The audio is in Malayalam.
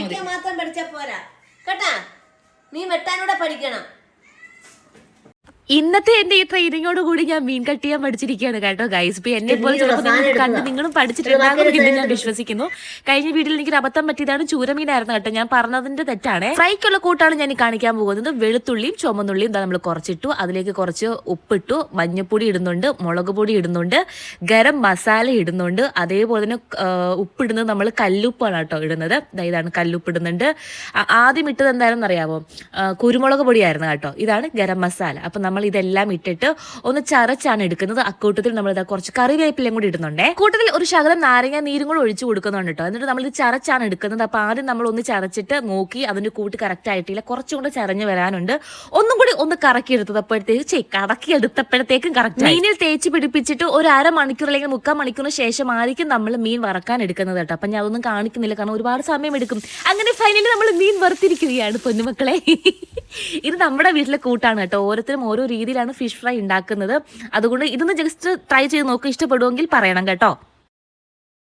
മതി. മാത്രം പഠിച്ചാ പോരാ കേട്ടാ, മീൻ വെട്ടാനൂടെ പഠിക്കണം. ഇന്നത്തെ എന്റെ ഈ ട്രെയിനിങ്ങോട് കൂടി ഞാൻ മീൻ കട്ട് ചെയ്യാൻ പഠിച്ചിരിക്കുകയാണ് കേട്ടോ ഗൈസ്. ഇപ്പൊ എന്നെ പോലെ ചിലപ്പോൾ നിങ്ങൾ കണ്ട് നിങ്ങളും പഠിച്ചിട്ടുണ്ടാകും ഞാൻ വിശ്വസിക്കുന്നു. കഴിഞ്ഞ വീഡിയോയിൽ എനിക്ക് അബദ്ധം പറ്റിയതാണ്, ചൂരമീനായിരുന്നു കേട്ടോ. ഞാൻ പറഞ്ഞതിന്റെ തെറ്റാണ്. ഫ്രൈക്കുള്ള കൂട്ടാണ് ഞാൻ കാണിക്കാൻ പോകുന്നത്. വെളുത്തുള്ളിയും ചുമന്നുള്ളിയും നമ്മൾ കുറച്ചിട്ടു, അതിലേക്ക് കുറച്ച് ഉപ്പിട്ടു, മഞ്ഞപ്പൊടി ഇടുന്നുണ്ട്, മുളക് പൊടി ഇടുന്നുണ്ട്, ഗരം മസാല ഇടുന്നുണ്ട്, അതേപോലെ തന്നെ ഉപ്പിടുന്നത് നമ്മൾ കല്ലുപ്പാണ് കേട്ടോ ഇടുന്നത്. ഇതാണ് കല്ലുപ്പ് ഇടുന്നുണ്ട്. ആദ്യം ഇട്ടത് എന്തായാലും അറിയാമോ, കുരുമുളക് പൊടിയായിരുന്നു കേട്ടോ. ഇതാണ് ഗരം മസാല. അപ്പൊ നമ്മൾ ഇതെല്ലാം ഇട്ടിട്ട് ഒന്ന് ചതച്ചാണ് എടുക്കുന്നത്. അക്കൂട്ടത്തിൽ നമ്മൾ ഇതാ കുറച്ച് കറിവേപ്പിലയും കൂടി ഇടുന്നുണ്ടേ. കൂട്ടത്തിൽ ഒരു ശകലം നാരങ്ങ നീരും കൂടെ ഒഴിച്ചു കൊടുക്കുന്നുണ്ട് കേട്ടോ. എന്നിട്ട് നമ്മൾ ഇത് ചതച്ചാണ് എടുക്കുന്നത്. അപ്പൊ ആദ്യം നമ്മൾ ഒന്ന് ചതച്ചിട്ട് നോക്കി അതിന്റെ കൂട്ട് കറക്റ്റ് ആയിട്ടില്ല, കുറച്ചും കൂടെ ചതഞ്ഞ് വരാനുണ്ട്. ഒന്നും കൂടി ഒന്ന് കറക്കി എടുത്തപ്പോഴത്തേക്കും കറക്റ്റ്. മീനിൽ തേച്ച് പിടിപ്പിച്ചിട്ട് ഒരു അരമണിക്കൂർ അല്ലെങ്കിൽ 3/4 മണിക്കൂറിന് ശേഷമായിരിക്കും നമ്മൾ മീൻ വറക്കാൻ എടുക്കുന്നത് കേട്ടോ. അപ്പൊ ഞാൻ അതൊന്നും കാണിക്കുന്നില്ല, കാരണം ഒരുപാട് സമയം എടുക്കും. അങ്ങനെ ഫൈനലി നമ്മൾ മീൻ വറുത്തിരിക്കുകയാണ് പൊന്നുമക്കളെ. ഇത് നമ്മുടെ വീട്ടിലെ കൂട്ടാണ് കേട്ടോ. ഓരോരുത്തരും ഓരോ രീതിയിലാണ് ഫിഷ് ഫ്രൈ ഉണ്ടാക്കുന്നത്. അതുകൊണ്ട് ഇതൊന്ന് ജസ്റ്റ് ട്രൈ ചെയ്ത് നോക്കുക, ഇഷ്ടപ്പെടുമെങ്കിൽ പറയണം കേട്ടോ.